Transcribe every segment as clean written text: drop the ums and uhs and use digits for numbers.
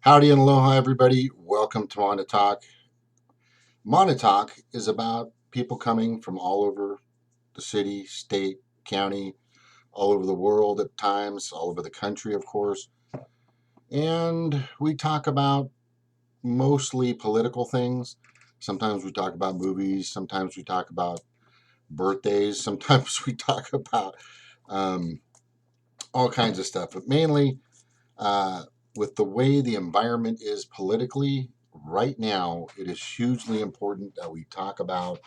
Howdy and aloha, everybody. Welcome to Mana Talk. Mana Talk is about people coming from all over the city, state, county, all over the world at times, all over the country, of course. And we talk about mostly political things. Sometimes we talk about movies. Sometimes we talk about birthdays. Sometimes we talk about um, all kinds of stuff. But mainly, uh, with the way the environment is politically right now, it is hugely important that we talk about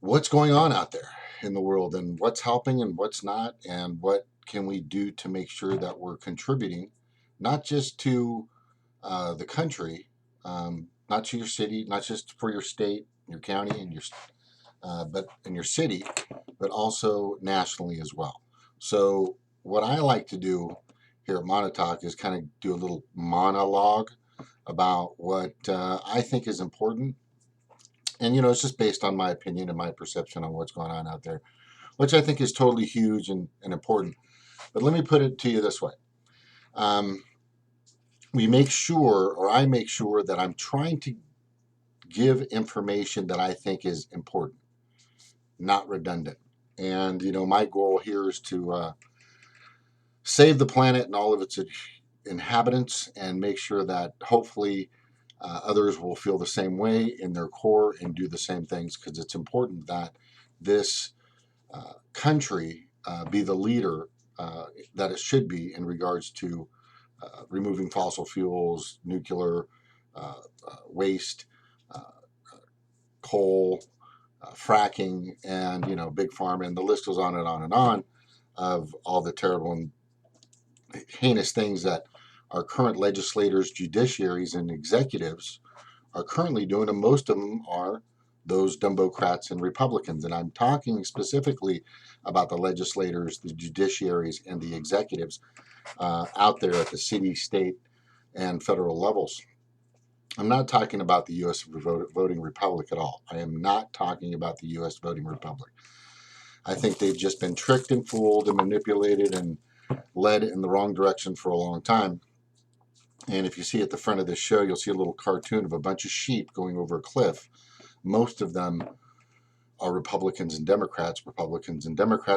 what's going on out there in the world and what's helping and what's not, and what can we do to make sure that we're contributing not just to the country, not to your city, not just for your state, your county, and your but in your city, but also nationally as well. So what I like to do here at Monotalk is kind of do a little monologue about what I think is important. And, it's just based on my opinion and my perception on what's going on out there, which I think is totally huge and important. But let me put it to you this way. Um, we make sure, or I make sure, that I'm trying to give information that I think is important, not redundant. And, my goal here is to save the planet and all of its inhabitants and make sure that hopefully others will feel the same way in their core and do the same things, because it's important that this country be the leader that it should be in regards to removing fossil fuels, nuclear waste, uh, coal, fracking, and big pharma, and the list goes on and on and on of all the terrible and heinous things that our current legislators, judiciaries, and executives are currently doing, and most of them are those Democrats and Republicans. And I'm talking specifically about the legislators, the judiciaries, and the executives out there at the city, state, and federal levels. I'm not talking about the U.S. voting republic at all. I am not talking about the U.S. voting republic. I think they've just been tricked and fooled and manipulated and led in the wrong direction for a long time. And if you see at the front of this show, you'll see a little cartoon of a bunch of sheep going over a cliff. Most of them are Republicans and Democrats,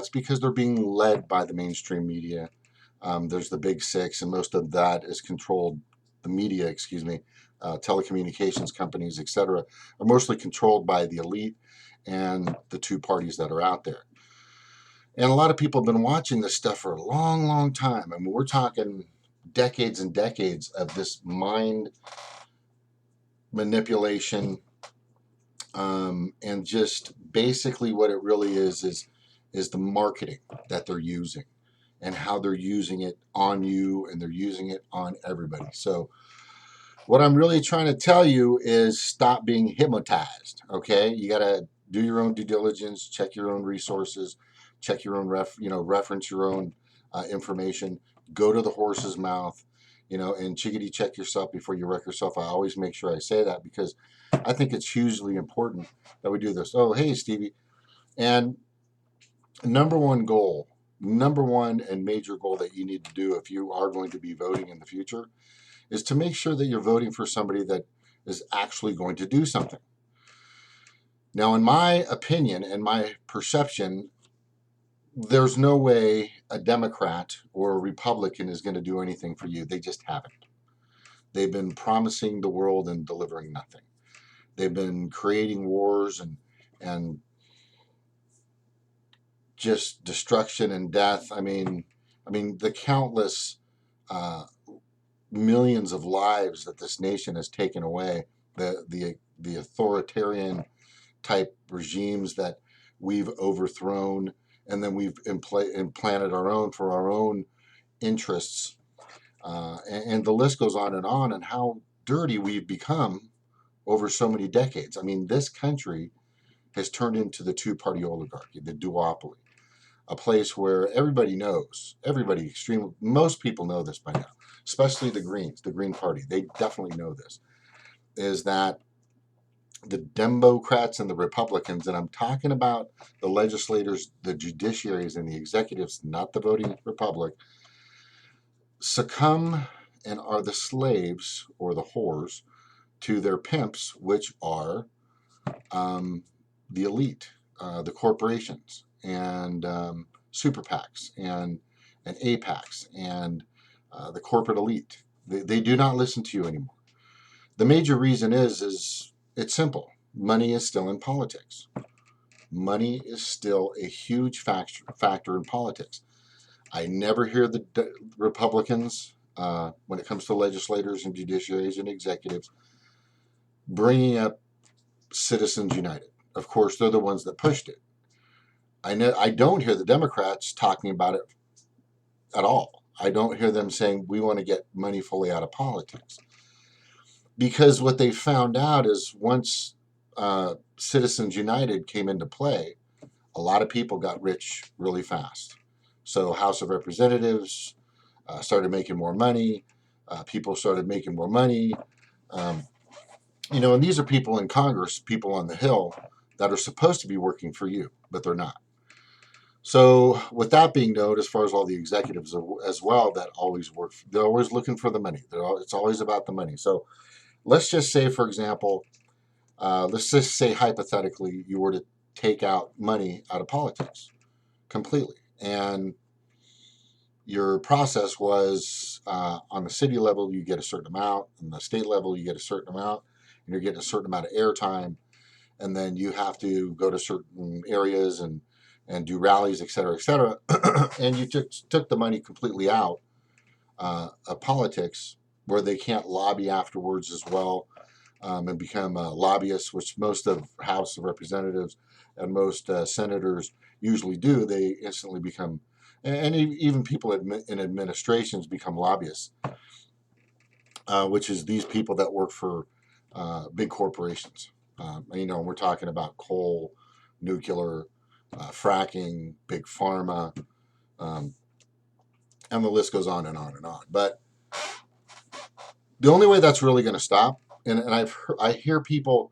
because they're being led by the mainstream media. There's the big six, and most of that is controlled, the media, excuse me, telecommunications companies, etc., are mostly controlled by the elite and the two parties that are out there. And a lot of people have been watching this stuff for a long, long time. I mean, we're talking decades and decades of this mind manipulation, and just basically what it really is the marketing that they're using and how they're using it on you, and they're using it on everybody. So what I'm really trying to tell you is stop being hypnotized. Okay, you got to do your own due diligence, check your own resources, check your own reference your own information. Go to the horse's mouth, and chickadee check yourself before you wreck yourself. I always make sure I say that, because I think it's hugely important that we do this. Oh, hey, Stevie. And number one goal, number one and major goal that you need to do if you are going to be voting in the future, is to make sure that you're voting for somebody that is actually going to do something. Now, in my opinion and my perception, there's no way a Democrat or a Republican is going to do anything for you. They just haven't. They've been promising the world and delivering nothing. They've been creating wars and just destruction and death. I mean the countless uh, millions of lives that this nation has taken away, the authoritarian type regimes that we've overthrown, and then we've implanted our own for our own interests, and the list goes on, and how dirty we've become over so many decades. I mean, this country has turned into the two-party oligarchy, the duopoly, a place where everybody knows, most people know this by now, especially the Greens, the Green Party. They definitely know this, is that the Democrats and the Republicans, and I'm talking about the legislators, the judiciaries, and the executives, not the voting republic, succumb and are the slaves or the whores to their pimps, which are the elite, the corporations, and super PACs and APACs and the corporate elite. They do not listen to you anymore. The major reason is it's simple. Money is still in politics. Money is still a huge factor in politics. I never hear the Republicans, when it comes to legislators and judiciaries and executives, bringing up Citizens United. Of course, they're the ones that pushed it. I don't hear the Democrats talking about it at all. I don't hear them saying we want to get money fully out of politics. Because what they found out is once Citizens United came into play, a lot of people got rich really fast. So House of Representatives started making more money. People started making more money. And these are people in Congress, people on the Hill that are supposed to be working for you, but they're not. So with that being noted, as far as all the executives as well that always work, they're always looking for the money. It's always about the money. So let's just say, for example, let's just say hypothetically you were to take out money out of politics completely. And your process was on the city level, you get a certain amount. On the state level, you get a certain amount. And you're getting a certain amount of airtime. And then you have to go to certain areas and do rallies, et cetera, and you took the money completely out of politics, where they can't lobby afterwards as well, and become lobbyists, which most of House of Representatives and most senators usually do. They instantly become, and even people in administrations become lobbyists, which is these people that work for big corporations. We're talking about coal, nuclear, fracking, big pharma, and the list goes on and on and on. But the only way that's really going to stop, and I hear people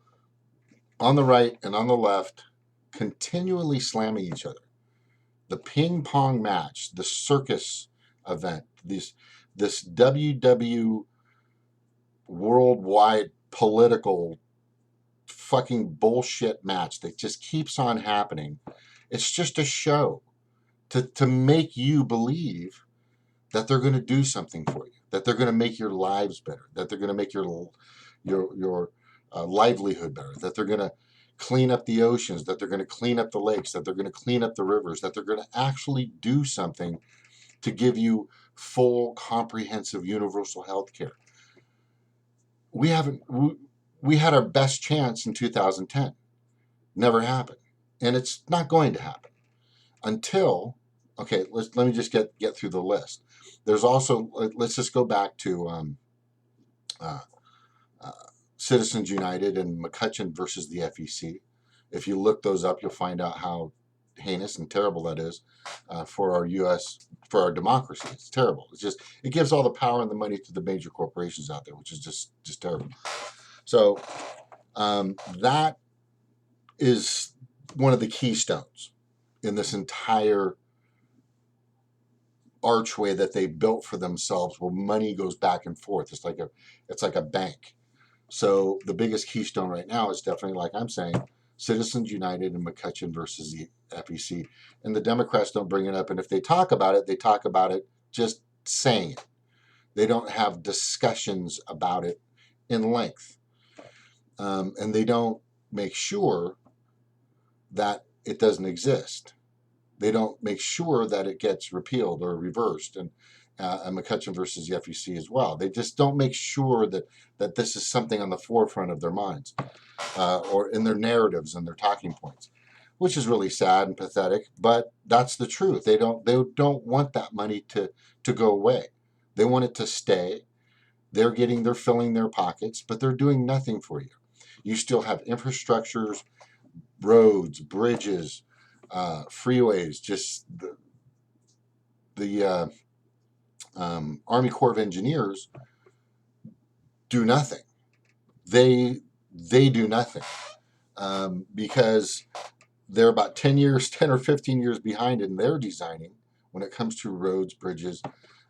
on the right and on the left continually slamming each other. The ping pong match, the circus event, this WW worldwide political fucking bullshit match that just keeps on happening. It's just a show to make you believe that they're going to do something for you, that they're going to make your lives better, that they're going to make your livelihood better, that they're going to clean up the oceans, that they're going to clean up the lakes, that they're going to clean up the rivers, that they're going to actually do something to give you full, comprehensive, universal health care. We had our best chance in 2010. Never happened. And it's not going to happen until, okay, let me just get through the list. There's also, let's just go back to Citizens United and McCutcheon versus the FEC. If you look those up, you'll find out how heinous and terrible that is for our for our democracy. It's terrible. It gives all the power and the money to the major corporations out there, which is just terrible. So that is one of the keystones in this entire archway that they built for themselves, where money goes back and forth. It's like a bank. So the biggest keystone right now is definitely, like I'm saying, Citizens United and McCutcheon versus the FEC. And the Democrats don't bring it up. And if they talk about it, they talk about it just saying it. They don't have discussions about it in length. And they don't make sure that it doesn't exist. They don't make sure that it gets repealed or reversed, and McCutcheon versus the FEC as well. They just don't make sure that this is something on the forefront of their minds or in their narratives and their talking points, which is really sad and pathetic. But that's the truth. They don't want that money to go away. They want it to stay. They're filling their pockets, but they're doing nothing for you. You still have infrastructures, roads, bridges, freeways, just the Army Corps of Engineers do nothing. They do nothing because they're about 10 or 15 years behind in their designing when it comes to roads, bridges,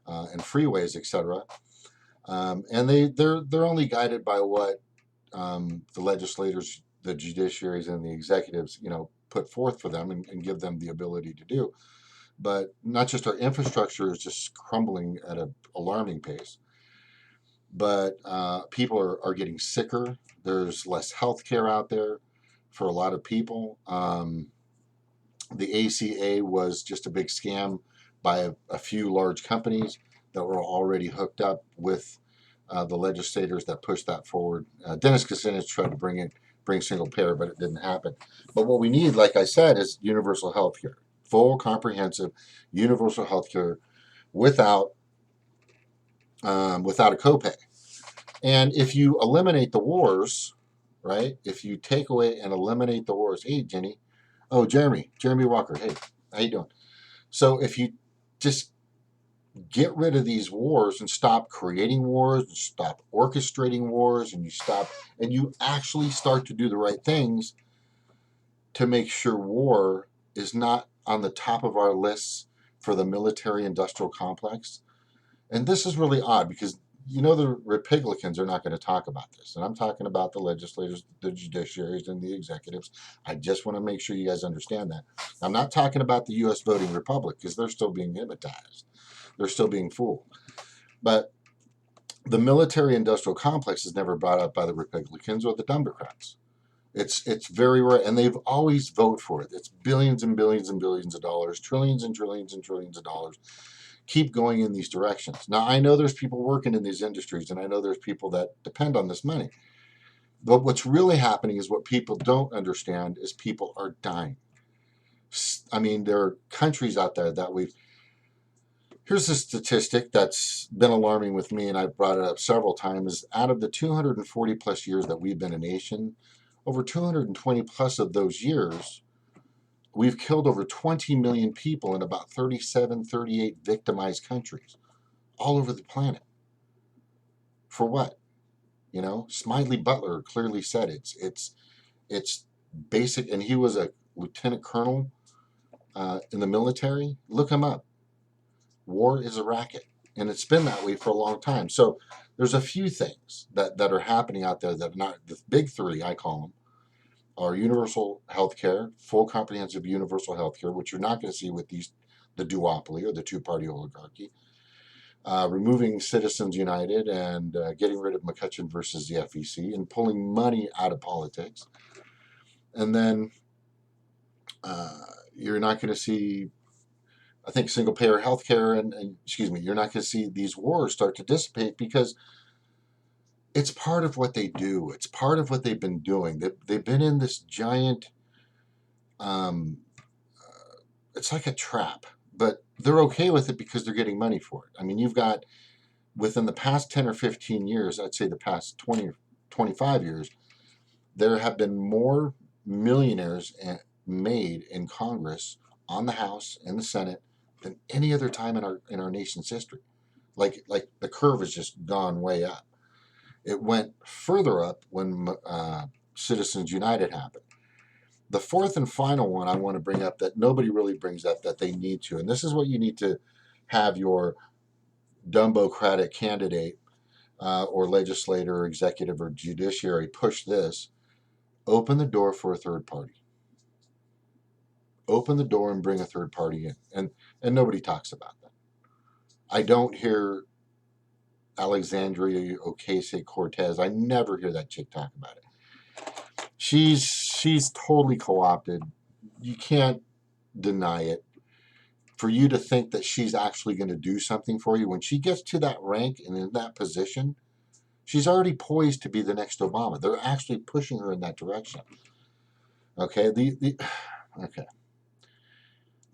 and freeways, etc. And they're only guided by what the legislators, the judiciaries, and the executives, put forth for them and give them the ability to do. But not just our infrastructure is just crumbling at an alarming pace, but people are getting sicker. There's less health care out there for a lot of people. The ACA was just a big scam by a few large companies that were already hooked up with the legislators that pushed that forward. Dennis Kucinich tried to bring single payer, but it didn't happen. But what we need, like I said, is universal health care, full, comprehensive, universal health care without without a copay. And if you eliminate the wars, right? If you take away and eliminate the wars, hey Jenny, oh Jeremy Walker, hey, how you doing? So if you just get rid of these wars and stop creating wars and stop orchestrating wars and you actually start to do the right things to make sure war is not on the top of our lists for the military industrial complex. And this is really odd because the Republicans are not going to talk about this. And I'm talking about the legislators, the judiciaries, and the executives. I just want to make sure you guys understand that. I'm not talking about the U.S. voting republic because they're still being hypnotized. They're still being fooled. But the military industrial complex is never brought up by the Republicans or the Democrats. It's very rare, and they've always voted for it. It's billions and billions and billions of dollars, trillions and trillions and trillions of dollars keep going in these directions. Now, I know there's people working in these industries, and I know there's people that depend on this money. But what's really happening is what people don't understand is people are dying. I mean, there are countries out there that here's a statistic that's been alarming with me, and I've brought it up several times. Out of the 240 plus years that we've been a nation, over 220 plus of those years, we've killed over 20 million people in about 37, 38 victimized countries all over the planet. For what? Smiley Butler clearly said it's basic, and he was a lieutenant colonel in the military. Look him up. War is a racket, and it's been that way for a long time. So there's a few things that are happening out there that are not the big three, I call them, are universal health care, full comprehensive universal health care, which you're not going to see with the duopoly or the two-party oligarchy. Removing Citizens United and getting rid of McCutcheon versus the FEC and pulling money out of politics. And then you're not going to see, I think, single payer healthcare and you're not going to see these wars start to dissipate because it's part of what they do. It's part of what they've been doing. They've been in this giant, it's like a trap, but they're okay with it because they're getting money for it. I mean, you've got, within the past 10 or 15 years, I'd say the past 20 or 25 years, there have been more millionaires made in Congress, on the House, and the Senate than any other time in our nation's history. Like the curve has just gone way up. It went further up when Citizens United happened. The fourth and final one I want to bring up that nobody really brings up that they need to, and this is what you need to have your Dumbocratic candidate or legislator or executive or judiciary push this. Open the door for a third party. Open the door and bring a third party in. And nobody talks about that. I don't hear Alexandria Ocasio-Cortez. I never hear that chick talk about it. She's totally co-opted. You can't deny it. For you to think that she's actually going to do something for you, when she gets to that rank and in that position, she's already poised to be the next Obama. They're actually pushing her in that direction. Okay, okay.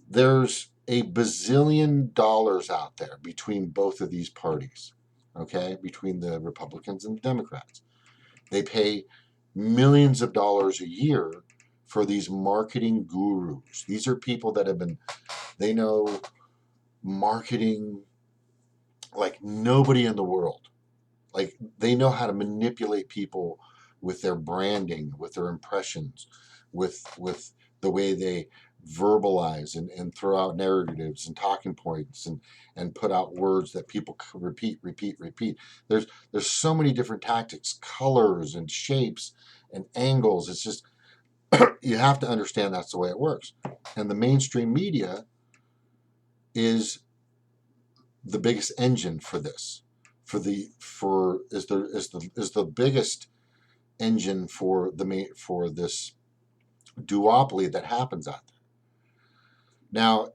There's a bazillion dollars out there between both of these parties. Okay, between the Republicans and the Democrats. They pay millions of dollars a year for these marketing gurus. These are people that they know marketing like nobody in the world. Like, they know how to manipulate people with their branding, with their impressions, with the way verbalize and throw out narratives and talking points and put out words that people repeat. There's so many different tactics, colors and shapes and angles. It's just you have to understand that's the way it works. And the mainstream media is the biggest engine for this. Is the biggest engine for this duopoly that happens out there. Now,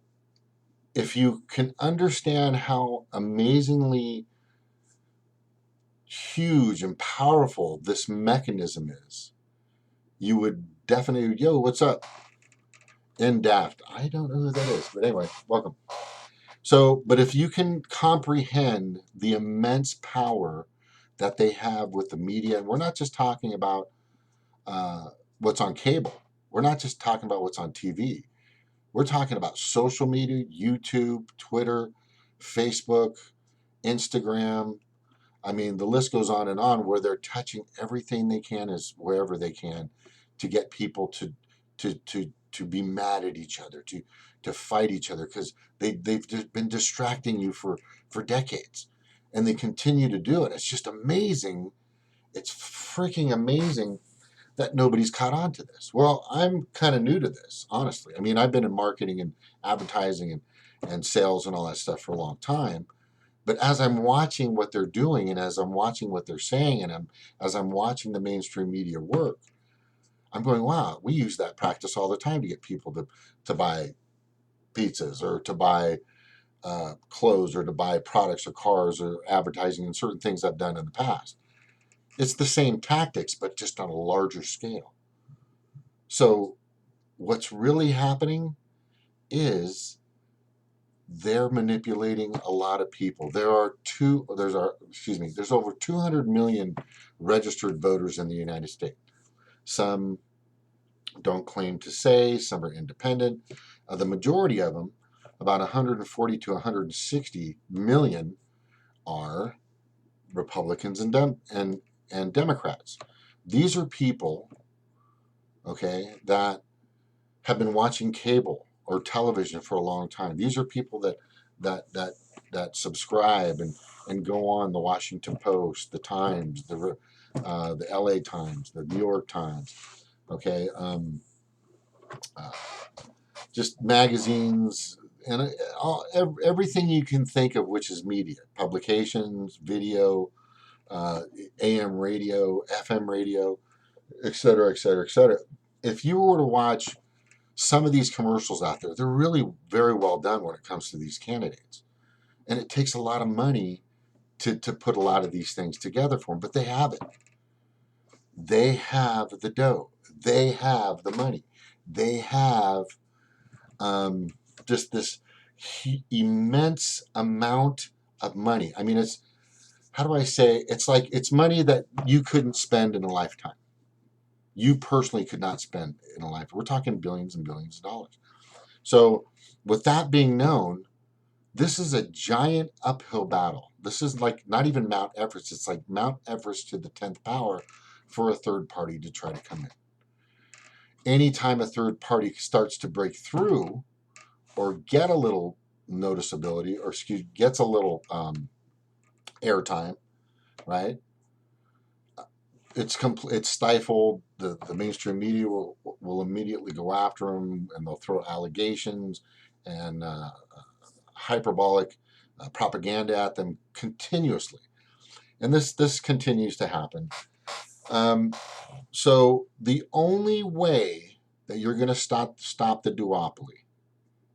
if you can understand how amazingly huge and powerful this mechanism is, you would definitely, yo, what's up? Daft. I don't know who that is, but anyway, welcome. So, but if you can comprehend the immense power that they have with the media, and we're not just talking about what's on cable, we're not just talking about what's on TV. We're talking about social media, YouTube, Twitter, Facebook, Instagram. I mean, the list goes on and on, where they're touching everything they can, is wherever they can, to get people to be mad at each other, to fight each other, because they've been distracting you for decades, and they continue to do it. It's just amazing. It's freaking amazing that nobody's caught on to this. Well, I'm kind of new to this, honestly. I mean, I've been in marketing and advertising and sales and all that stuff for a long time. But as I'm watching what they're doing, and as I'm watching what they're saying, and as I'm watching the mainstream media work, I'm going, wow, we use that practice all the time to get people to buy pizzas, or to buy clothes, or to buy products or cars, or advertising, and certain things I've done in the past. It's the same tactics, but just on a larger scale. So what's really happening is they're manipulating a lot of people. There's over 200 million registered voters in the United States. Some don't claim to say, some are independent. The majority of them, about 140 to 160 million, are Republicans and Democrats. These are people, okay, that have been watching cable or television for a long time. These are people that subscribe and go on the Washington Post, the Times, the LA Times, the New York Times, okay, just magazines, and everything you can think of, which is media, publications, video, AM radio, FM radio, et cetera, et cetera, et cetera. If you were to watch some of these commercials out there, they're really very well done when it comes to these candidates. And it takes a lot of money to put a lot of these things together for them, but they have it. They have the dough. They have the money. They have just this immense amount of money. I mean, how do I say? It's money that you couldn't spend in a lifetime. You personally could not spend in a lifetime. We're talking billions and billions of dollars. So, with that being known, this is a giant uphill battle. This is like not even Mount Everest. It's like Mount Everest to the 10th power for a third party to try to come in. Anytime a third party starts to break through or get a little noticeability, or gets a little airtime, right? It's stifled. The mainstream media will immediately go after them, and they'll throw allegations and hyperbolic propaganda at them continuously, and this continues to happen. So the only way that you're going to stop the duopoly,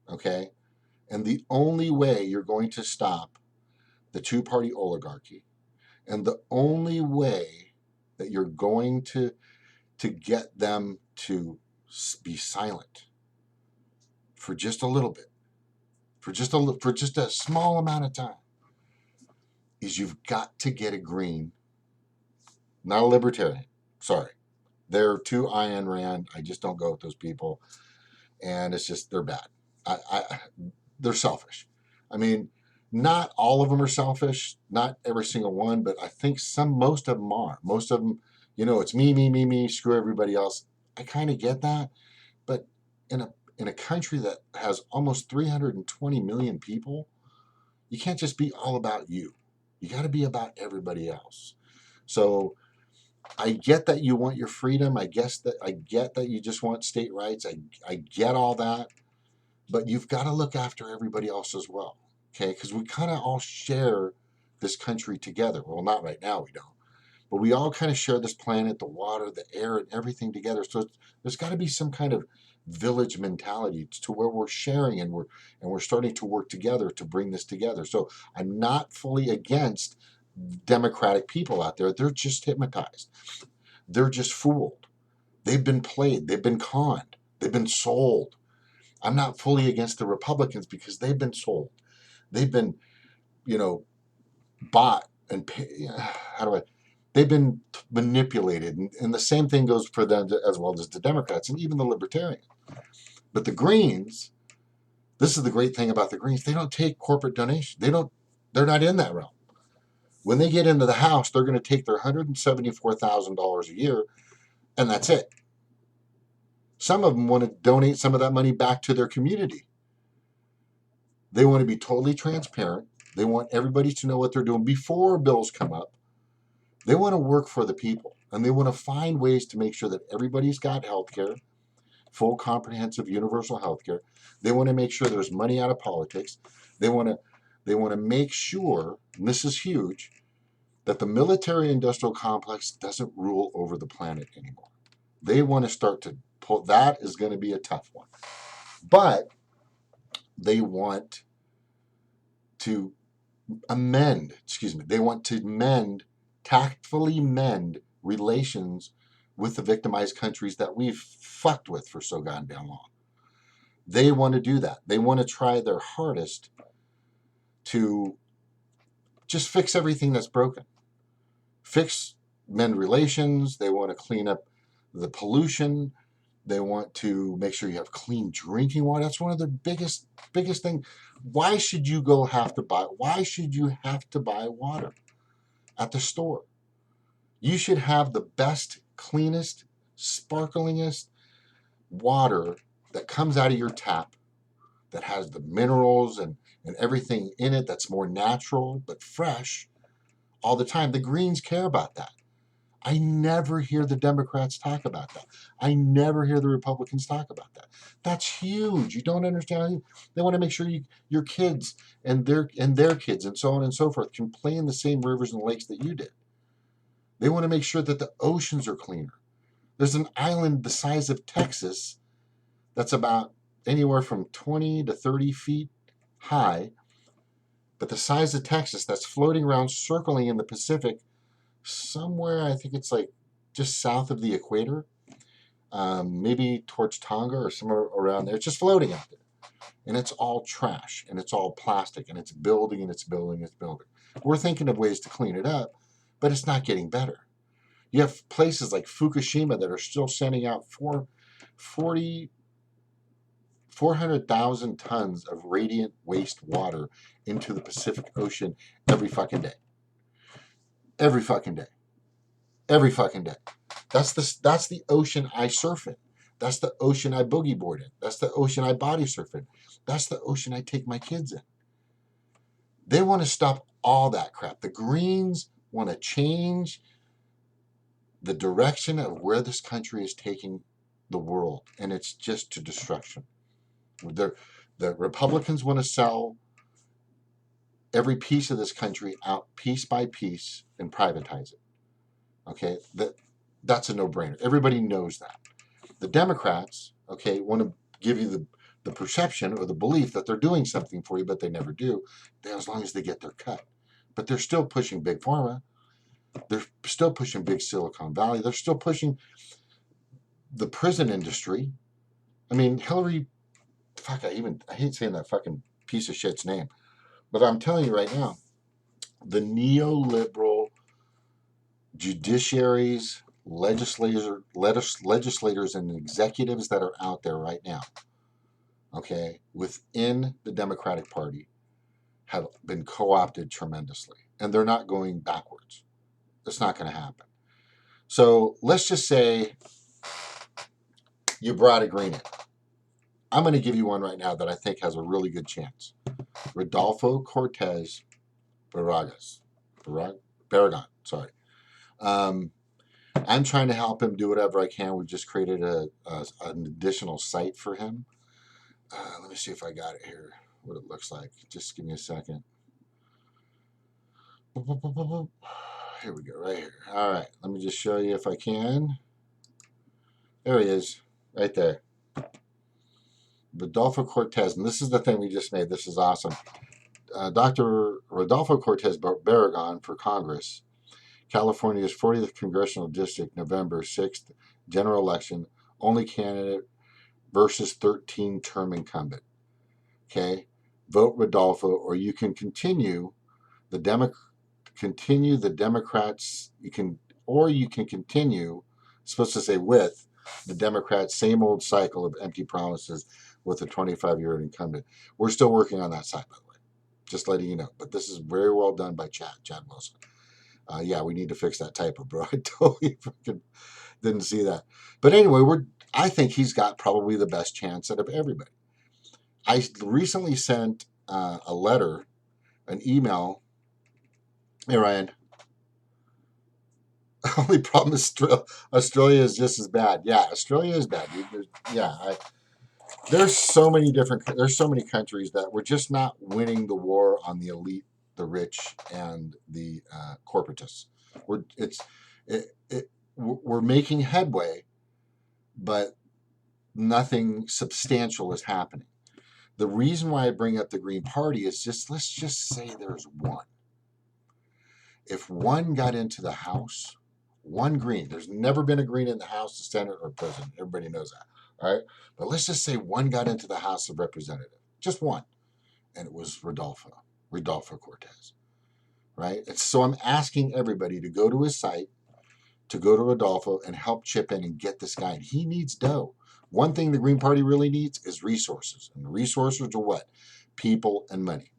okay, and the only way you're going to stop the two-party oligarchy, and the only way that you're going to get them to be silent for just a little bit, for just a small amount of time, is you've got to get a green, not a libertarian. Sorry, they're too Ayn Rand. I just don't go with those people, and it's just they're bad. They're selfish. I mean, not all of them are selfish, not every single one, but I think most of them are. Most of them, it's me, screw everybody else. I kind of get that, but in in a country that has almost 320 million people, you can't just be all about you. You got to be about everybody else. So I get that you want your freedom. I get that you just want state rights. I get all that, but you've got to look after everybody else as well. Okay, because we kind of all share this country together. Well, not right now, we don't, but we all kind of share this planet, the water, the air, and everything together. So there's got to be some kind of village mentality to where we're sharing and we're starting to work together to bring this together. So I'm not fully against democratic people out there. They're just hypnotized. They're just fooled. They've been played. They've been conned. They've been sold. I'm not fully against the Republicans because they've been sold. They've been, you know, bought and how do I? They've been manipulated, and the same thing goes for them as well as the Democrats and even the Libertarians. But the Greens, this is the great thing about the Greens. They don't take corporate donations. They're not in that realm. When they get into the House, they're going to take their $174,000 a year, and that's it. Some of them want to donate some of that money back to their community. They want to be totally transparent. They want everybody to know what they're doing before bills come up. They want to work for the people, and they want to find ways to make sure that everybody's got health care, full, comprehensive, universal health care. They want to make sure there's money out of politics. They want to make sure, and this is huge, that the military-industrial complex doesn't rule over the planet anymore. They want to start to pull. That is going to be a tough one. But they want to tactfully mend relations with the victimized countries that we've fucked with for so goddamn long. They want to do that. They want to try their hardest to just fix everything that's broken. Mend relations. They want to clean up the pollution. They want to make sure you have clean drinking water. That's one of their biggest thing. Why should you have to buy water at the store? You should have the best, cleanest, sparklingest water that comes out of your tap that has the minerals and everything in it that's more natural but fresh all the time. The Greens care about that. I never hear the Democrats talk about that. I never hear the Republicans talk about that. That's huge. You don't understand. They want to make sure your kids and their kids and so on and so forth can play in the same rivers and lakes that you did. They want to make sure that the oceans are cleaner. There's an island the size of Texas that's about anywhere from 20 to 30 feet high, but the size of Texas that's floating around, circling in the Pacific, somewhere, I think it's like just south of the equator, maybe towards Tonga or somewhere around there. It's just floating out there. And it's all trash, and it's all plastic, and it's building, and it's building, it's building. We're thinking of ways to clean it up, but it's not getting better. You have places like Fukushima that are still sending out 400,000 tons of radiant waste water into the Pacific Ocean every fucking day. Every fucking day. Every fucking day. That's the ocean I surf in. That's the ocean I boogie board in. That's the ocean I body surf in. That's the ocean I take my kids in. They want to stop all that crap. The Greens want to change the direction of where this country is taking the world, and it's just to destruction. The Republicans want to sell every piece of this country out piece by piece and privatize it. Okay, that's a no-brainer. Everybody knows that. The Democrats, okay, want to give you the perception or the belief that they're doing something for you, but they never do, as long as they get their cut. But they're still pushing big pharma. They're still pushing big Silicon Valley. They're still pushing the prison industry. I mean, Hillary, I hate saying that fucking piece of shit's name, but I'm telling you right now, the neoliberal judiciaries, legislators, and executives that are out there right now, okay, within the Democratic Party have been co-opted tremendously, and they're not going backwards. It's not going to happen. So let's just say you brought a green in. I'm going to give you one right now that I think has a really good chance. Rodolfo Cortez Barragan. Sorry. I'm trying to help him do whatever I can. We've just created an additional site for him. Let me see if I got it here, what it looks like. Just give me a second. Here we go, right here. All right, let me just show you if I can. There he is, right there. Rodolfo Cortez, and this is the thing we just made. This is awesome. Dr. Rodolfo Cortez Barragan for Congress, California's 40th Congressional District, November 6th, general election, only candidate versus 13-term incumbent. Okay, vote Rodolfo, or you can continue the Democrats. You can continue. It's supposed to say with the Democrats' same old cycle of empty promises with a 25-year incumbent. We're still working on that side, by the way. Just letting you know. But this is very well done by Chad Wilson. Yeah, we need to fix that typo, bro. I totally freaking didn't see that. But anyway, I think he's got probably the best chance out of everybody. I recently sent a letter, an email. Hey, Ryan. Only problem is Australia is just as bad. Yeah, Australia is bad. There's so many countries that we're just not winning the war on the elite, the rich, and the corporatists. We're making headway, but nothing substantial is happening. The reason why I bring up the Green Party is let's just say there's one. If one got into the House, one Green, there's never been a Green in the House, the Senate, or President. Everybody knows that, all right? But let's just say one got into the House of Representatives, just one, and it was Rodolfo Cortez, right? And so I'm asking everybody to go to his site, to go to Rodolfo and help chip in and get this guy. And he needs dough. One thing the Green Party really needs is resources. And the resources are what? People and money.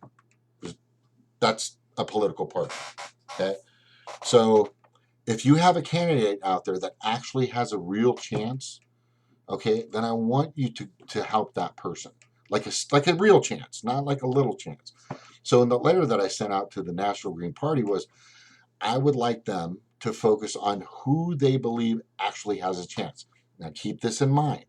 That's a political party. Okay? So if you have a candidate out there that actually has a real chance, okay, then I want you to help that person. Like a real chance, not like a little chance. So in the letter that I sent out to the National Green Party was, I would like them to focus on who they believe actually has a chance. Now keep this in mind.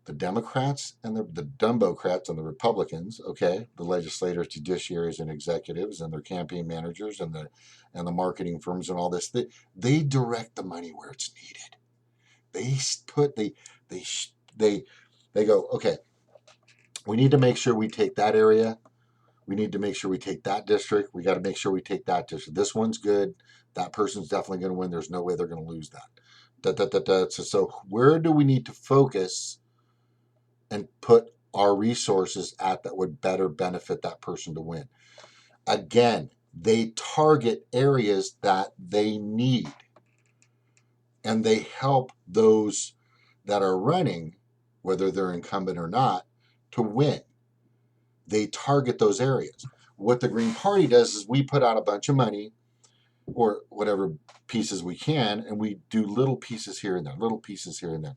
The Democrats and the Dumbocrats and the Republicans, okay, the legislators, judiciaries, and executives, and their campaign managers, and the marketing firms, and all this, they direct the money where it's needed. They go, okay, we need to make sure we take that area. We need to make sure we take that district. We got to make sure we take that district. This one's good. That person's definitely going to win. There's no way they're going to lose that. So where do we need to focus and put our resources at that would better benefit that person to win? Again, they target areas that they need, and they help those that are running, whether they're incumbent or not, to win. They target those areas. What the Green Party does is we put out a bunch of money, or whatever pieces we can, and we do little pieces here and there,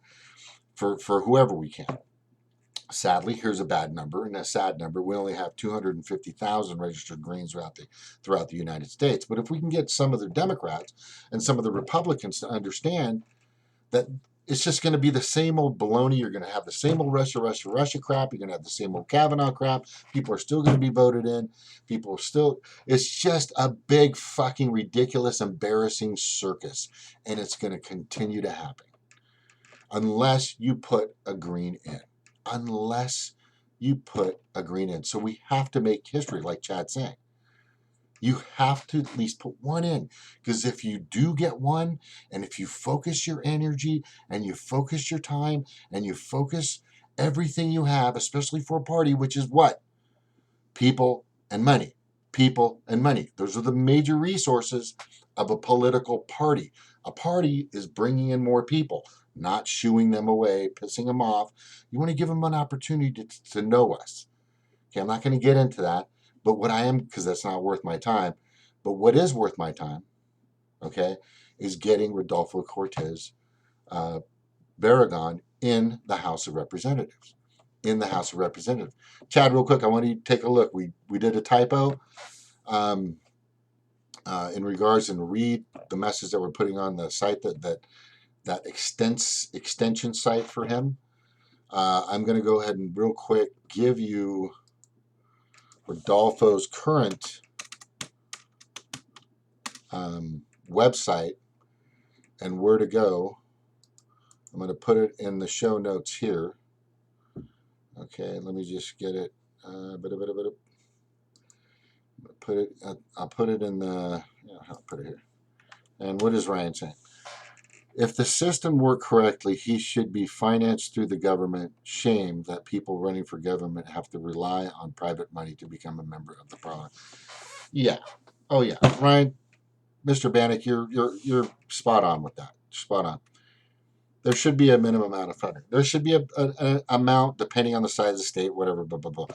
for whoever we can. Sadly, here's a bad number and a sad number. We only have 250,000 registered Greens throughout the United States. But if we can get some of the Democrats and some of the Republicans to understand that it's just going to be the same old baloney. You're going to have the same old Russia crap. You're going to have the same old Kavanaugh crap. People are still going to be voted in. It's just a big fucking ridiculous, embarrassing circus. And it's going to continue to happen unless you put a Green in. So we have to make history, like Chad's saying. You have to at least put one in, because if you do get one, and if you focus your energy and you focus your time and you focus everything you have, especially for a party, which is what? People and money. People and money. Those are the major resources of a political party. A party is bringing in more people, not shooing them away, pissing them off. You want to give them an opportunity to know us. Okay, I'm not going to get into that. But what I am, because that's not worth my time, but what is worth my time, okay, is getting Rodolfo Cortez Barragan in the House of Representatives. In the House of Representatives. Chad, real quick, I want you to take a look. We did a typo in regards and read the message that we're putting on the site that extension site for him. I'm going to go ahead and real quick give you Rodolfo's current website and where to go. I'm going to put it in the show notes here. Okay, let me just get it. I'll put it in the. I'll put it here. And what is Ryan saying? If the system worked correctly, he should be financed through the government. Shame that people running for government have to rely on private money to become a member of the parliament. Yeah. Oh yeah, Ryan, Mr. Bannock, you're spot on with that. Spot on. There should be a minimum amount of funding. There should be an amount depending on the size of the state, whatever, blah, blah, blah.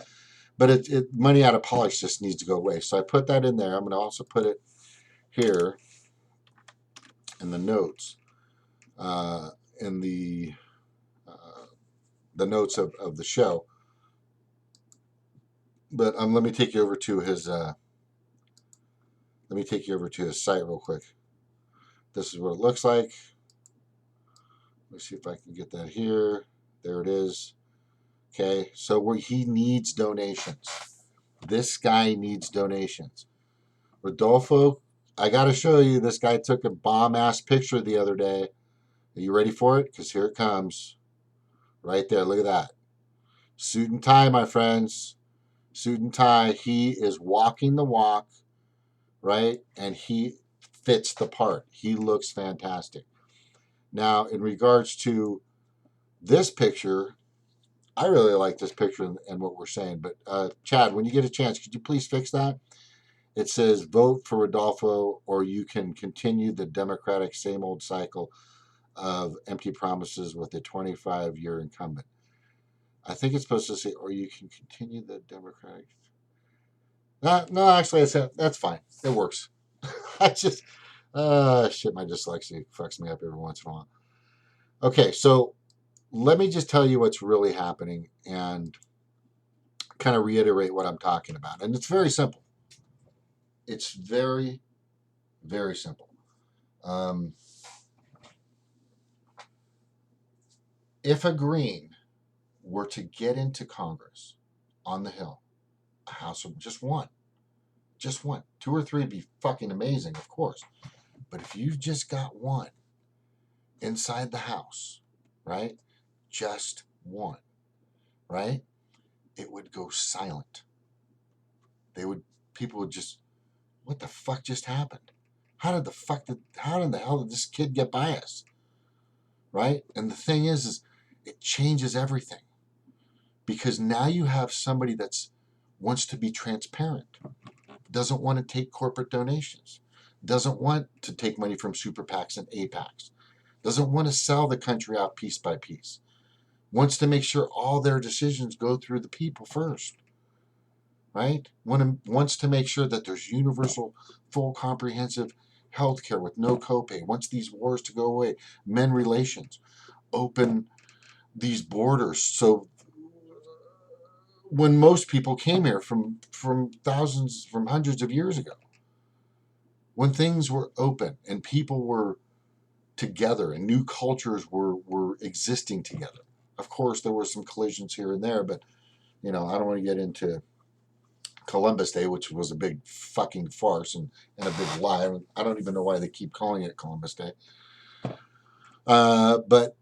But money out of politics just needs to go away. So I put that in there. I'm going to also put it here in the notes, in the notes of the show. But let me take you over to his. Let me take you over to his site real quick. This is what it looks like. Let's see if I can get that here. There it is. Okay, so where he needs donations. This guy needs donations. Rodolfo, I got to show you. This guy took a bomb-ass picture the other day. Are you ready for it? Because here it comes. Right there. Look at that. Suit and tie, my friends. Suit and tie. He is walking the walk, right? And he fits the part. He looks fantastic. Now, in regards to this picture, I really like this picture and what we're saying. But Chad, when you get a chance, could you please fix that? It says vote for Rodolfo or you can continue the Democratic same old cycle of empty promises with a 25-year incumbent. I think it's supposed to say, or you can continue the Democratic. No, actually, that's fine. It works. I just, shit, my dyslexia fucks me up every once in a while. Okay, so let me just tell you what's really happening and kind of reiterate what I'm talking about. And it's very simple. It's very, very simple. If a Green were to get into Congress on the Hill, a House of just one, 2 or 3 would be fucking amazing, of course. But if you've just got one inside the House, right? Just one, right? It would go silent. People would just, what the fuck just happened? How in the hell did this kid get by us? Right? And the thing is it changes everything. Because now you have somebody that's wants to be transparent, doesn't want to take corporate donations, doesn't want to take money from super PACs and APACs, doesn't want to sell the country out piece by piece, wants to make sure all their decisions go through the people first, right? Wants to make sure that there's universal, full, comprehensive health care with no copay, wants these wars to go away, men relations, open these borders. So when most people came here from hundreds of years ago, when things were open and people were together and new cultures were existing together. Of course, there were some collisions here and there, but I don't want to get into Columbus Day, which was a big fucking farce and a big lie. I don't even know why they keep calling it Columbus Day. But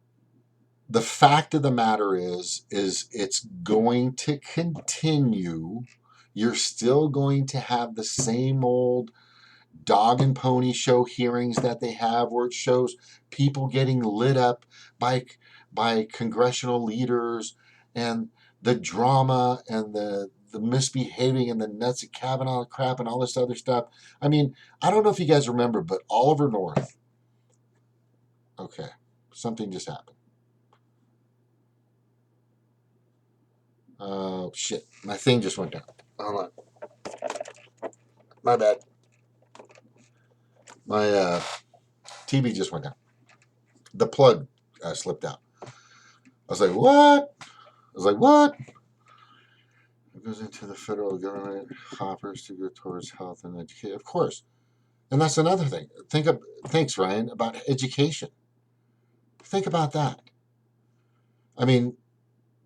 the fact of the matter is it's going to continue. You're still going to have the same old dog and pony show hearings that they have, where it shows people getting lit up by congressional leaders and the drama and the misbehaving and the nuts of Kavanaugh crap and all this other stuff. I mean, I don't know if you guys remember, but Oliver North. Okay, something just happened. Oh, shit. My thing just went down. Hold on. My bad. My TV just went down. The plug slipped out. I was like, what? I was like, what? It goes into the federal government coffers to go towards health and education. Of course. And that's another thing. Thanks, Ryan, about education. Think about that. I mean,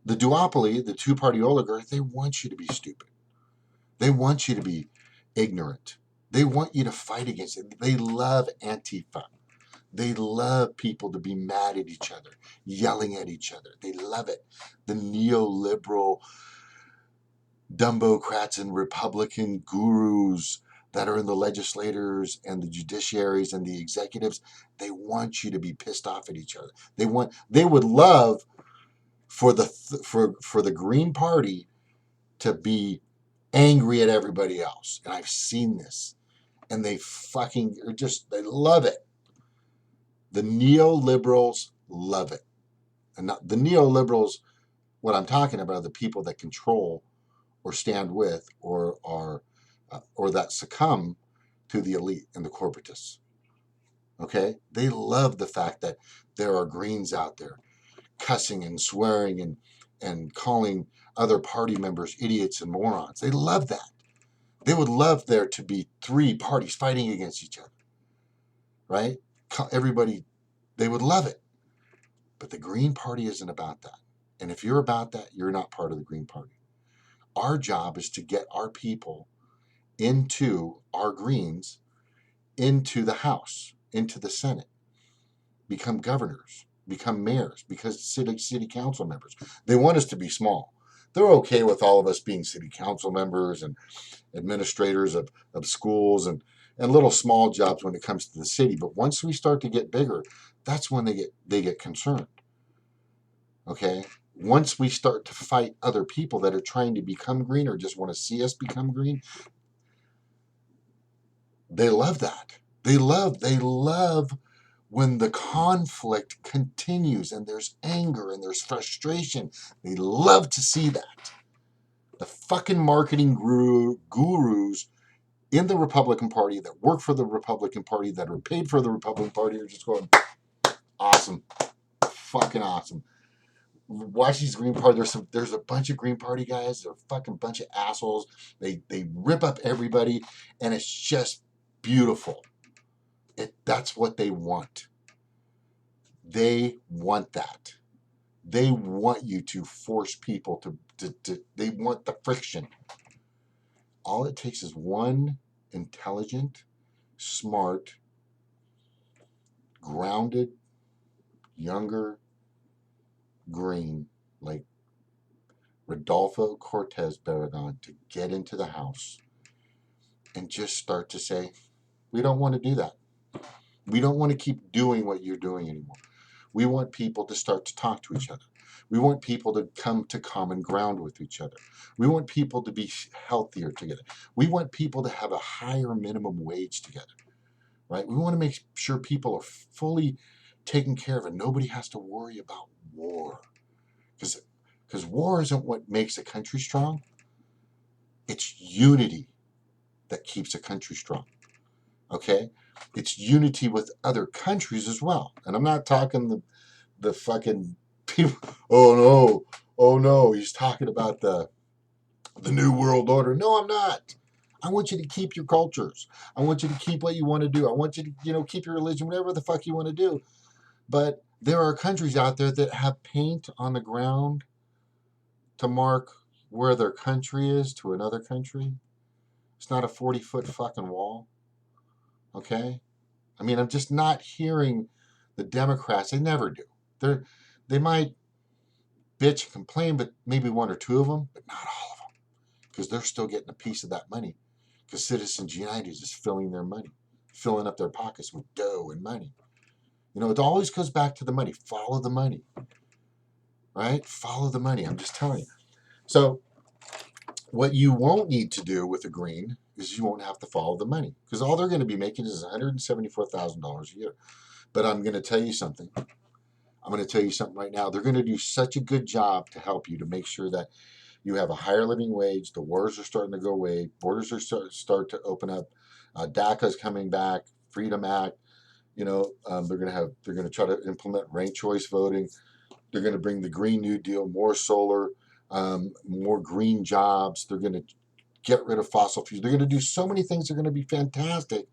the duopoly, the two-party oligarch, they want you to be stupid. They want you to be ignorant. They want you to fight against it. They love Antifa. They love people to be mad at each other, yelling at each other. They love it. The neoliberal Dumbocrats and Republican gurus that are in the legislators and the judiciaries and the executives, they want you to be pissed off at each other. They would love for the Green Party to be angry at everybody else. And I've seen this. And they fucking are they love it. The neoliberals love it. And not, the neoliberals, what I'm talking about are the people that control or stand with or that succumb to the elite and the corporatists. Okay? They love the fact that there are greens out there cussing and swearing and calling other party members idiots and morons. They love that. They would love there to be three parties fighting against each other, right? Everybody, they would love it. But the Green Party isn't about that. And if you're about that, you're not part of the Green Party. Our job is to get our people into our Greens, into the House, into the Senate, become governors, become mayors, because city council members. They want us to be small. They're okay with all of us being city council members and administrators of schools and little small jobs when it comes to the city. But once we start to get bigger, that's when they get concerned. Okay? Once we start to fight other people that are trying to become green or just want to see us become green, they love that. They love when the conflict continues and there's anger and there's frustration. They love to see that. The fucking marketing gurus in the Republican Party that work for the Republican Party that are paid for the Republican Party are just going, awesome, fucking awesome. Watch these Green Party. There's a bunch of Green Party guys. They're a fucking bunch of assholes. They rip up everybody, and it's just beautiful. That's what they want. They want that. They want you to force people to they want the friction. All it takes is one intelligent, smart, grounded, younger green like Rodolfo Cortez Barragan to get into the House and just start to say, we don't want to do that. We don't want to keep doing what you're doing anymore. We want people to start to talk to each other. We want people to come to common ground with each other. We want people to be healthier together. We want people to have a higher minimum wage together, right? We want to make sure people are fully taken care of and nobody has to worry about war. Because war isn't what makes a country strong. It's unity that keeps a country strong. Okay? It's unity with other countries as well. And I'm not talking the fucking people, oh no, he's talking about the new world order. No, I'm not. I want you to keep your cultures. I want you to keep what you want to do. I want you to, keep your religion, whatever the fuck you want to do. But there are countries out there that have paint on the ground to mark where their country is to another country. It's not a 40-foot fucking wall. Okay? I mean, I'm just not hearing the Democrats. They never do. They might bitch and complain, but maybe one or two of them, but not all of them, because they're still getting a piece of that money. Because Citizens United is filling their money, filling up their pockets with dough and money. It always goes back to the money. Follow the money, right? Follow the money. I'm just telling you. So what you won't need to do with a green is you won't have to follow the money, because all they're going to be making is $174,000 a year. But I'm going to tell you something. I'm going to tell you something right now. They're going to do such a good job to help you to make sure that you have a higher living wage. The wars are starting to go away. Borders are start to open up. DACA is coming back. Freedom Act. They're going to try to implement ranked choice voting. They're going to bring the Green New Deal, more solar, more green jobs. They're going to get rid of fossil fuels. They're going to do so many things that are going to be fantastic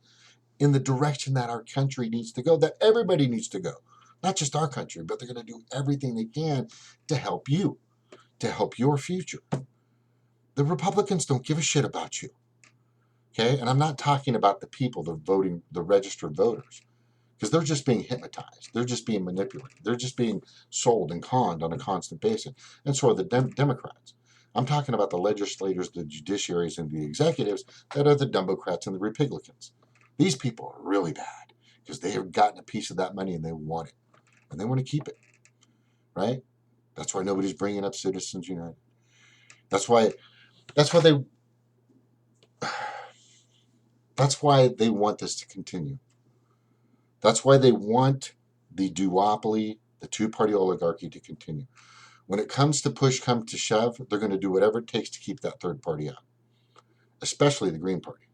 in the direction that our country needs to go, that everybody needs to go. Not just our country, but they're going to do everything they can to help you, to help your future. The Republicans don't give a shit about you. Okay? And I'm not talking about the people, the registered voters, because they're just being hypnotized. They're just being manipulated. They're just being sold and conned on a constant basis. And so are the Democrats. I'm talking about the legislators, the judiciaries, and the executives that are the Democrats and the Republicans. These people are really bad because they have gotten a piece of that money and they want it. And they want to keep it. Right? That's why nobody's bringing up Citizens United. That's why they want this to continue. That's why they want the duopoly, the two-party oligarchy to continue. When it comes to push, come to shove, they're going to do whatever it takes to keep that third party out, especially the Green Party.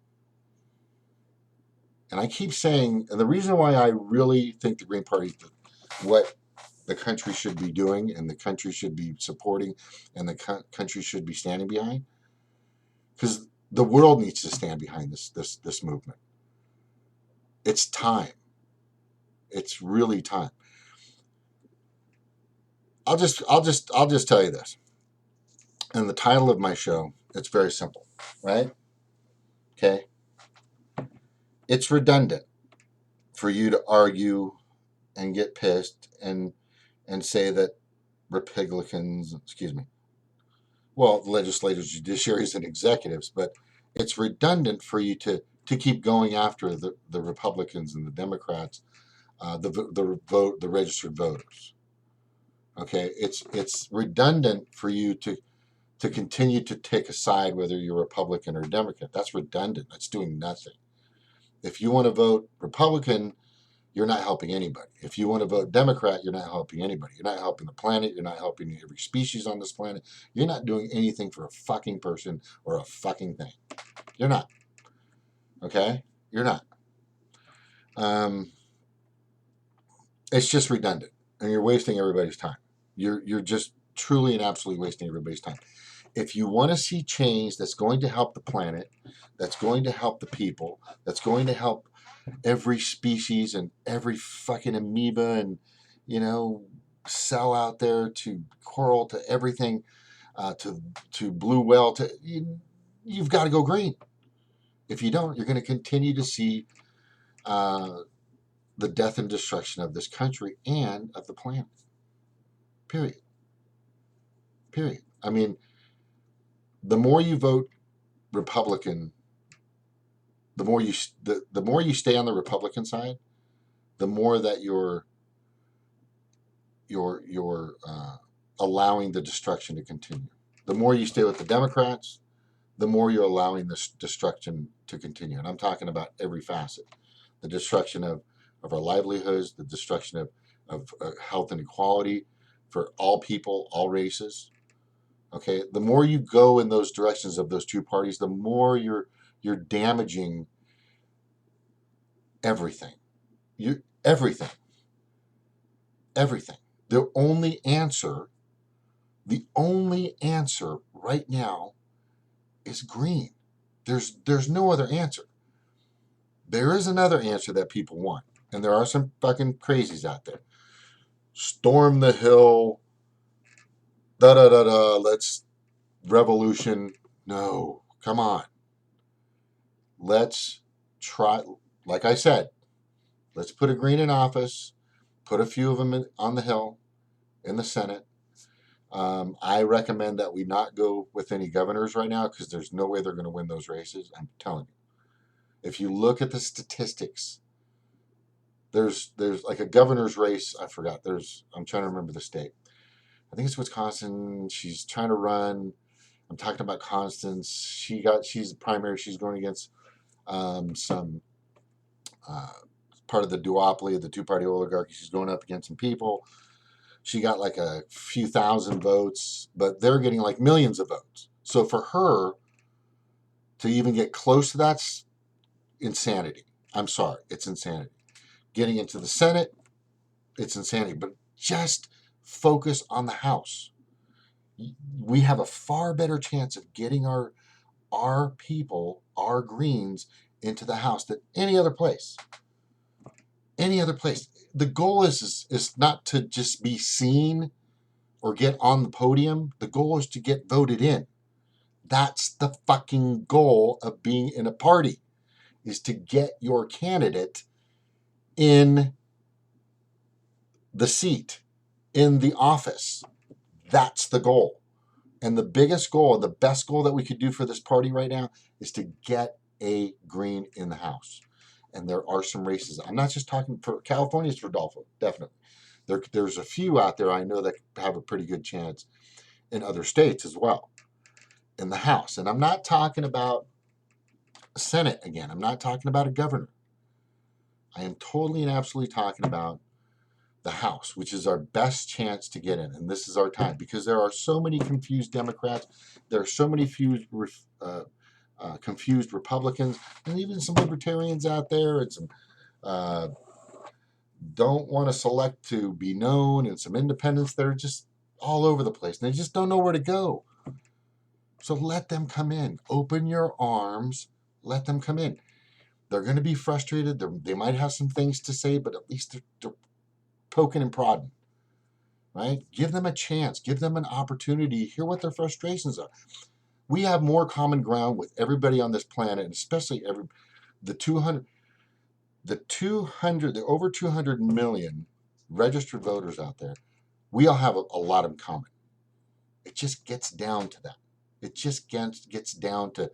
And I keep saying, and the reason why I really think the Green Party is what the country should be doing and the country should be supporting and the country should be standing behind, because the world needs to stand behind this movement. It's time. It's really time. I'll just tell you this. And the title of my show, it's very simple, right? Okay. It's redundant for you to argue and get pissed and say that Republicans, well, legislators, judiciaries, and executives, but it's redundant for you to keep going after the Republicans and the Democrats, the registered voters. Okay, it's redundant for you to continue to take a side whether you're Republican or Democrat. That's redundant. That's doing nothing. If you want to vote Republican, you're not helping anybody. If you want to vote Democrat, you're not helping anybody. You're not helping the planet. You're not helping every species on this planet. You're not doing anything for a fucking person or a fucking thing. You're not. Okay? You're not. It's just redundant, and you're wasting everybody's time. You're just truly and absolutely wasting everybody's time. If you want to see change that's going to help the planet, that's going to help the people, that's going to help every species and every fucking amoeba and, cell out there, to coral, to everything, to blue whale, you've got to go green. If you don't, you're going to continue to see the death and destruction of this country and of the planet. Period. I mean, the more you vote Republican, the more you stay on the Republican side, the more that you're allowing the destruction to continue. The more you stay with the Democrats, the more you're allowing this destruction to continue. And I'm talking about every facet: the destruction of our livelihoods, the destruction of health and equality for all people, all races. Okay, the more you go in those directions of those two parties, the more you're damaging everything. Everything. The only answer right now is green. There's no other answer. There is another answer that people want, and there are some fucking crazies out there. Storm the hill. Da da da da. Let's revolution. No, come on. Let's try. Like I said, let's put a green in office. Put a few of them on the Hill, in the Senate. I recommend that we not go with any governors right now because there's no way they're going to win those races. I'm telling you. If you look at the statistics, there's like a governor's race. I forgot. I'm trying to remember the state. I think it's Wisconsin. She's trying to run. I'm talking about Constance. She's the primary. She's going against some part of the duopoly of the two-party oligarchy. She's going up against some people. She got like a few thousand votes, but they're getting like millions of votes. So for her to even get close to that's insanity. I'm sorry, it's insanity. Getting into the Senate, it's insanity. But just focus on the house. We have a far better chance of getting our people, our greens, into the house than any other place. Any other place. The goal is not to just be seen or get on the podium. The goal is to get voted in. That's the fucking goal of being in a party, is to get your candidate in the seat, in the office. That's the goal. And the biggest goal, the best goal that we could do for this party right now is to get a green in the House. And there are some races. I'm not just talking for California's Rodolfo, definitely. There's a few out there I know that have a pretty good chance in other states as well in the House. And I'm not talking about a Senate again. I'm not talking about a governor. I am totally and absolutely talking about the House, which is our best chance to get in. And this is our time because there are so many confused Democrats. There are so many confused Republicans, and even some libertarians out there, and some don't want to select to be known, and some independents that are just all over the place, and they just don't know where to go. So let them come in. Open your arms. Let them come in. They're going to be frustrated. They might have some things to say, but at least they're poking and prodding, right? Give them a chance. Give them an opportunity to hear what their frustrations are. We have more common ground with everybody on this planet, and especially the over 200 million registered voters out there. We all have a lot in common. It just gets down to that. It just gets down to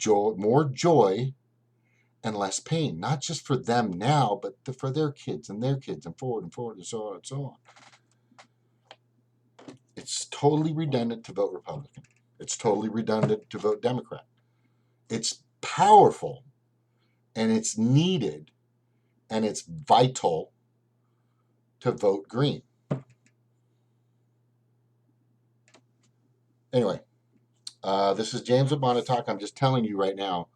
more joy and less pain, not just for them now, but for their kids and forward and forward and so on and so on. It's totally redundant to vote Republican. It's totally redundant to vote Democrat. It's powerful and it's needed and it's vital to vote green. Anyway, this is James with Montauk. I'm just telling you right now,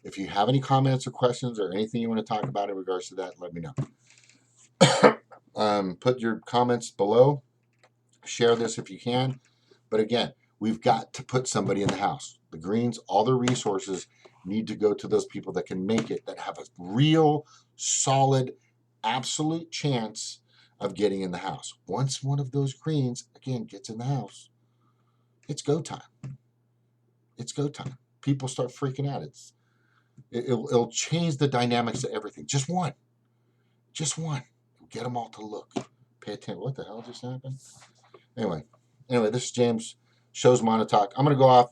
if you have any comments or questions or anything you want to talk about in regards to that, let me know. Put your comments below. Share this if you can. But again, we've got to put somebody in the House. The Greens, all their resources need to go to those people that can make it, that have a real, solid, absolute chance of getting in the House. Once one of those Greens, again, gets in the House, it's go time. It's go time. People start freaking out. It'll change the dynamics of everything. Just one. Just one. Get them all to look. Pay attention. What the hell just happened? Anyway, this is James. Show's Montauk. I'm going to go off,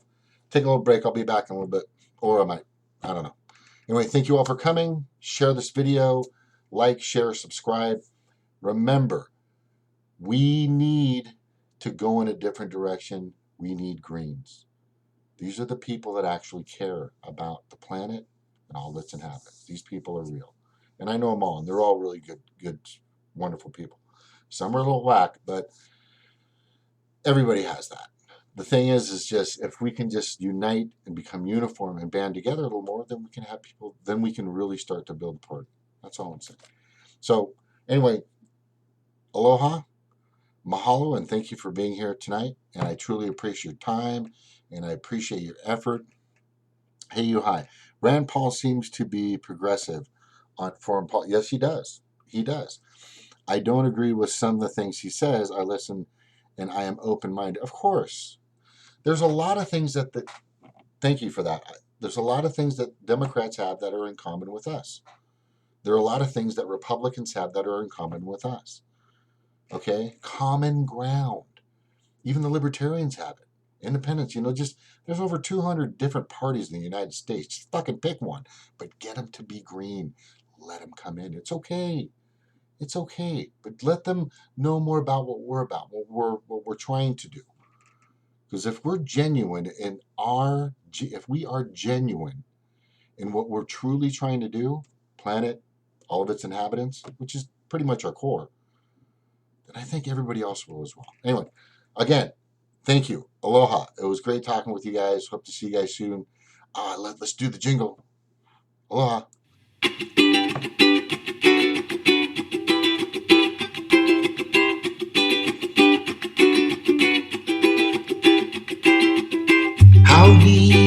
take a little break. I'll be back in a little bit. Or I might. I don't know. Anyway, thank you all for coming. Share this video. Like, share, subscribe. Remember, we need to go in a different direction. We need Greens. These are the people that actually care about the planet and all that's inhabited. These people are real. And I know them all, and they're all really good, wonderful people. Some are a little whack, but everybody has that. The thing is just if we can just unite and become uniform and band together a little more, then we can have people, then we can really start to build a party. That's all I'm saying. So anyway, aloha, mahalo, and thank you for being here tonight. And I truly appreciate your time, and I appreciate your effort. Hey, you, hi. Rand Paul seems to be progressive on foreign policy. Yes, he does. He does. I don't agree with some of the things he says. I listen, and I am open-minded. Of course. There's a lot of things thank you for that. There's a lot of things that Democrats have that are in common with us. There are a lot of things that Republicans have that are in common with us. Okay? Common ground. Even the libertarians have it. Independents, there's over 200 different parties in the United States. Just fucking pick one. But get them to be green. Let them come in. It's okay. It's okay. But let them know more about what we're about, what we're trying to do. Because if we're genuine if we are genuine in what we're truly trying to do, planet, all of its inhabitants, which is pretty much our core, then I think everybody else will as well. Anyway, again, thank you. Aloha. It was great talking with you guys. Hope to see you guys soon. Let's do the jingle. Aloha. Howdy.